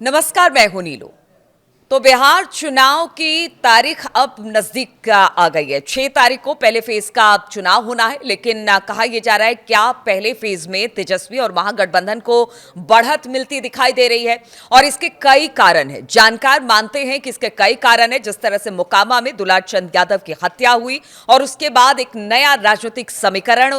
नमस्कार, मैं हूं नीलू। तो बिहार चुनाव की तारीख अब नजदीक आ गई है। 6 तारीख को पहले फेज का अब चुनाव होना है, लेकिन कहा यह जा रहा है क्या पहले फेज में तेजस्वी और महागठबंधन को बढ़त मिलती दिखाई दे रही है। और इसके कई कारण हैं। जानकार मानते हैं कि इसके कई कारण हैं। जिस तरह से मोकामा में दुलार चंद यादव की हत्या हुई और उसके बाद एक नया राजनीतिक समीकरण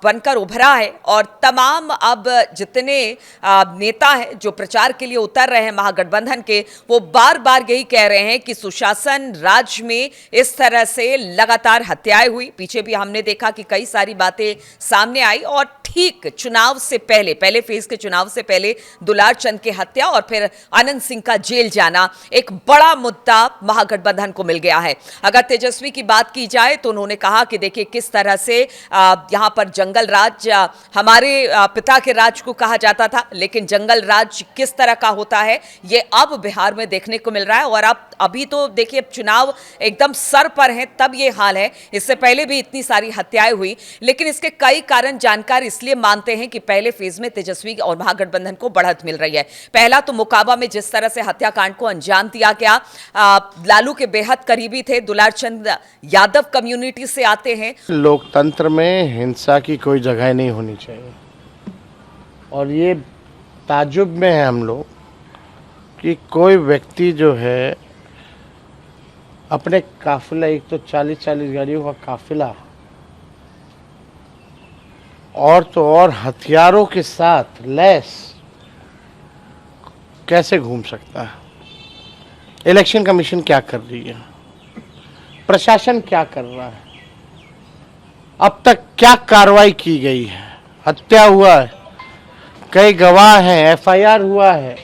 बनकर उभरा है और तमाम अब जितने नेता हैं जो प्रचार के लिए उतर रहे हैं महागठबंधन के, वो बार बार यही कह रहे हैं कि सुशासन राज में इस तरह से लगातार हत्याएं हुई। पीछे भी हमने देखा कि कई सारी बातें सामने आई और ठीक चुनाव से पहले फेज के चुनाव से पहले दुलार चंद की हत्या और फिर अनंत सिंह का जेल जाना एक बड़ा मुद्दा महागठबंधन को मिल गया है। अगर तेजस्वी की बात की जाए तो उन्होंने कहा कि देखिए किस तरह से यहां पर जंगल राज हमारे पिता के राज को कहा जाता था, लेकिन जंगल राज किस तरह का होता है ये अब बिहार में देखने को मिल रहा है। और अब अभी तो देखिए चुनाव एकदम सर पर है तब ये हाल है, इससे पहले भी इतनी सारी हत्याएं हुई। लेकिन इसके कई कारण जानकार इसलिए मानते हैं कि पहले फेज में तेजस्वी और महागठबंधन को बढ़त मिल रही है। पहला तो मोकामा में जिस तरह से हत्याकांड को अंजाम दिया गया, लालू के बेहद करीबी थे, दुलार चंद यादव कम्युनिटी से आते हैं। लोकतंत्र में हिंसा की कोई जगह नहीं होनी चाहिए और ये ताज्जुब में है हम लोग कि कोई व्यक्ति जो है अपने काफिला, एक तो 40-40 गाड़ियों का काफिला और तो और हथियारों के साथ लैस कैसे घूम सकता है। इलेक्शन कमीशन क्या कर रही है, प्रशासन क्या कर रहा है, अब तक क्या कार्रवाई की गई है। हत्या हुआ है, कई गवाह हैं, एफआईआर हुआ है,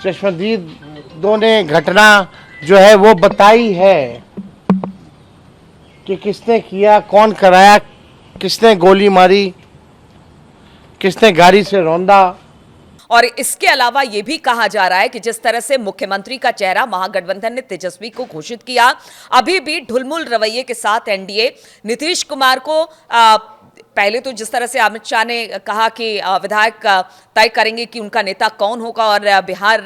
चश्मदीदों ने घटना जो है वो बताई है कि किसने किया, कौन कराया, किसने गोली मारी, किसने गाड़ी से रौंदा। और इसके अलावा यह भी कहा जा रहा है कि जिस तरह से मुख्यमंत्री का चेहरा महागठबंधन ने तेजस्वी को घोषित किया, अभी भी ढुलमुल रवैये के साथ एनडीए नीतीश कुमार को पहले तो जिस तरह से अमित शाह ने कहा कि विधायक तय करेंगे कि उनका नेता कौन होगा और बिहार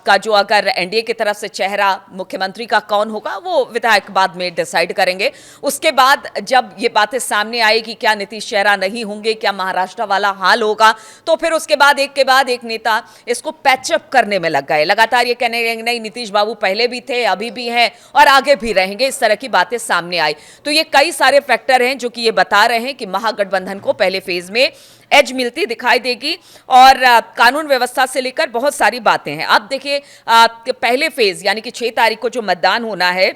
का जो अगर एनडीए की तरफ से चेहरा मुख्यमंत्री का कौन होगा वो विधायक बाद में डिसाइड करेंगे। उसके बाद जब ये बातें सामने आई कि क्या नीतीश चेहरा नहीं होंगे, क्या महाराष्ट्र वाला हाल होगा, तो फिर उसके बाद एक नेता इसको पैचअप करने में लग गए। लगातार ये कहने लगे नहीं नीतीश बाबू पहले भी थे, अभी भी हैं और आगे भी रहेंगे। इस तरह की बातें सामने आई। तो ये कई सारे फैक्टर हैं जो कि ये बता रहे हैं कि महागठबंधन को पहले फेज में एज मिलती दिखाई देगी और कानून व्यवस्था से लेकर बहुत सारी बातें हैं। अब देखिए पहले फेज यानी कि 6 तारीख को जो मतदान होना है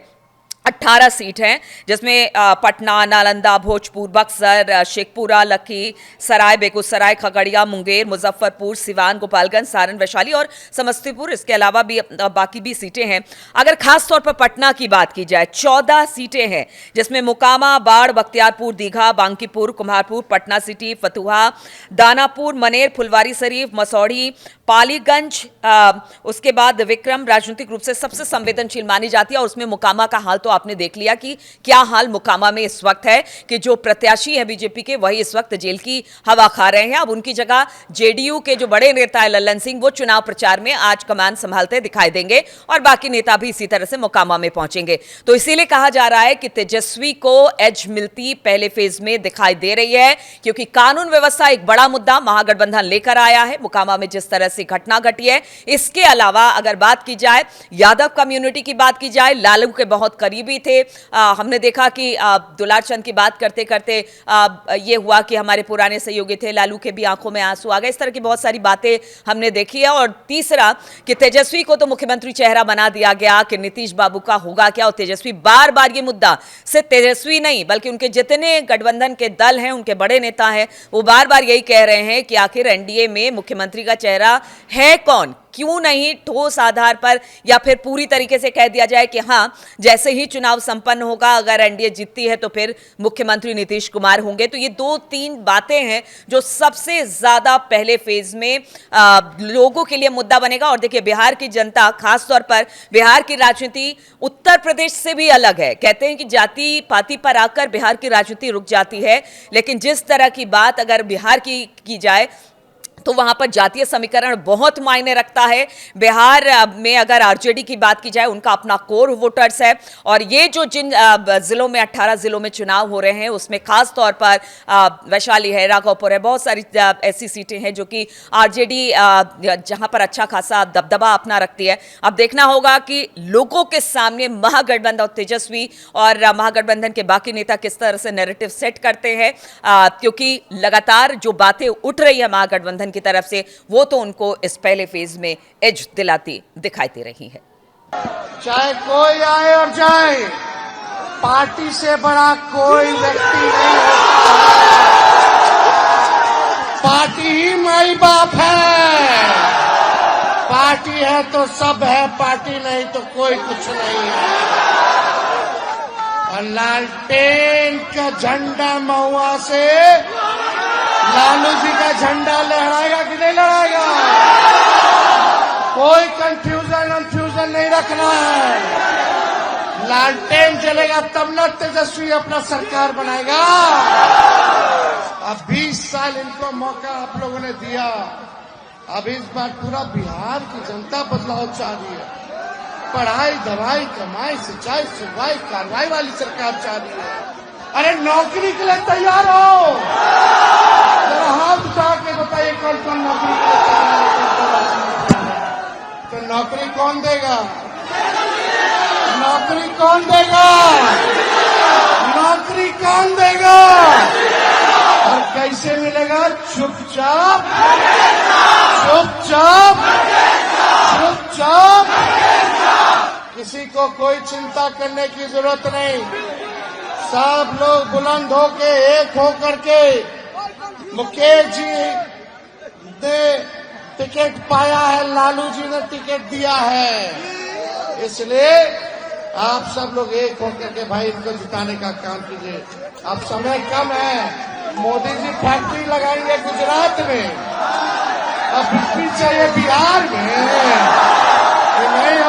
18 सीट हैं, जिसमें पटना, नालंदा, भोजपुर, बक्सर, शेखपुरा, लखीसराय, बेगूसराय, खगड़िया, मुंगेर, मुजफ्फरपुर, सिवान, गोपालगंज, सारण, वैशाली और समस्तीपुर। इसके अलावा भी बाकी भी सीटें हैं। अगर खास तौर पर पटना की बात की जाए 14 सीटें हैं, जिसमें मोकामा, बाढ़, बख्तियारपुर, दीघा, बांकीपुर, कुम्हारपुर, पटना सिटी, फतुहा, दानापुर, मनेर, फुलवारीशरीफ, मसौढ़ी, पालीगंज, उसके बाद विक्रम राजनीतिक रूप से सबसे संवेदनशील मानी जाती है। और उसमें मोकामा का हाल तो आपने देख लिया कि क्या हाल मोकामा में इस वक्त है कि जो प्रत्याशी है बीजेपी के वही इस वक्त जेल की हवा खा रहे हैं। अब उनकी जगह जेडीयू के जो बड़े नेता है लल्लन सिंह, वो चुनाव प्रचार में आज कमान संभालते दिखाई देंगे और बाकी नेता भी इसी तरह से मोकामा में पहुंचेंगे। तो इसीलिए कहा जा रहा है कि तेजस्वी को एज मिलती पहले फेज में दिखाई दे रही है, क्योंकि कानून व्यवस्था एक बड़ा मुद्दा महागठबंधन लेकर आया है। मोकामा में जिस तरह से घटना घटी है, इसके अलावा अगर बात की जाए यादव कम्युनिटी की बात की जाए, लालू के बहुत करीबी थे। हमने देखा कि दुलार चंद की बात करते करते ये हुआ कि हमारे पुराने सहयोगी थे, लालू के भी आंखों में आंसू आ गए। इस तरह की बहुत सारी बातें हमने देखी है। और तीसरा कि तेजस्वी को तो मुख्यमंत्री चेहरा बना दिया गया कि नीतीश बाबू का होगा क्या। और तेजस्वी बार बार ये मुद्दा, सिर्फ तेजस्वी नहीं बल्कि उनके जितने गठबंधन के दल हैं, उनके बड़े नेता हैं, वो बार बार यही कह रहे हैं कि आखिर एनडीए में मुख्यमंत्री का चेहरा है कौन। क्यों नहीं ठोस आधार पर या फिर पूरी तरीके से कह दिया जाए कि हाँ जैसे ही चुनाव संपन्न होगा अगर एनडीए जीतती है तो फिर मुख्यमंत्री नीतीश कुमार होंगे। तो ये 2-3 बातें हैं जो सबसे ज्यादा पहले फेज में लोगों के लिए मुद्दा बनेगा। और देखिए बिहार की जनता, खासतौर पर बिहार की राजनीति उत्तर प्रदेश से भी अलग है। कहते हैं कि जाति पाति पर आकर बिहार की राजनीति रुक जाती है, लेकिन जिस तरह की बात अगर बिहार की जाए तो वहां पर जातीय समीकरण बहुत मायने रखता है। बिहार में अगर आरजेडी की बात की जाए, उनका अपना कोर वोटर्स है, और ये जो जिन जिलों में 18 जिलों में चुनाव हो रहे हैं उसमें खास तौर पर वैशाली है, राघवपुर है, बहुत सारी ऐसी सीटें हैं जो कि आरजेडी जहां पर अच्छा खासा दबदबा अपना रखती है। अब देखना होगा कि लोगों के सामने महागठबंधन और तेजस्वी और महागठबंधन के बाकी नेता किस तरह से नैरेटिव सेट करते हैं, क्योंकि लगातार जो बातें उठ रही है महागठबंधन की तरफ से, वो तो उनको इस पहले फेज में एज दिलाती दिखाई दे रही है। चाहे कोई आए और जाए, पार्टी से बड़ा कोई व्यक्ति नहीं होता। पार्टी ही माई बाप है। पार्टी है तो सब है, पार्टी नहीं तो कोई कुछ नहीं है। और लालटेन का झंडा महुआ से लालू जी का झंडा लहराएगा कि नहीं लहराएगा? कोई कंफ्यूजन नहीं रखना है। लालटेन जलेगा तब न तेजस्वी अपना सरकार बनाएगा। अब 20 साल इनको मौका आप लोगों ने दिया। अब इस बार पूरा बिहार की जनता बदलाव चाह रही है। पढ़ाई, दवाई, कमाई, सिंचाई, सुनवाई, कार्रवाई वाली सरकार चाह रही है। अरे नौकरी के लिए तैयार हो? जरा हाथ उठा के बताइए कौन कौन नौकरी के लिए तैयार है? तो नौकरी कौन देगा? नौकरी कौन देगा? नौकरी कौन देगा? और कैसे मिलेगा? चुपचाप चुपचाप चुपचाप। किसी को कोई चिंता करने की जरूरत नहीं। सब लोग बुलंद होके एक होकर के, मुकेश जी ने टिकट पाया है, लालू जी ने टिकट दिया है, इसलिए आप सब लोग एक होकर के भाई इनको जिताने का काम कीजिए। अब समय कम है। मोदी जी फैक्ट्री लगाएंगे गुजरात में, अब बिजली चाहिए बिहार में। नहीं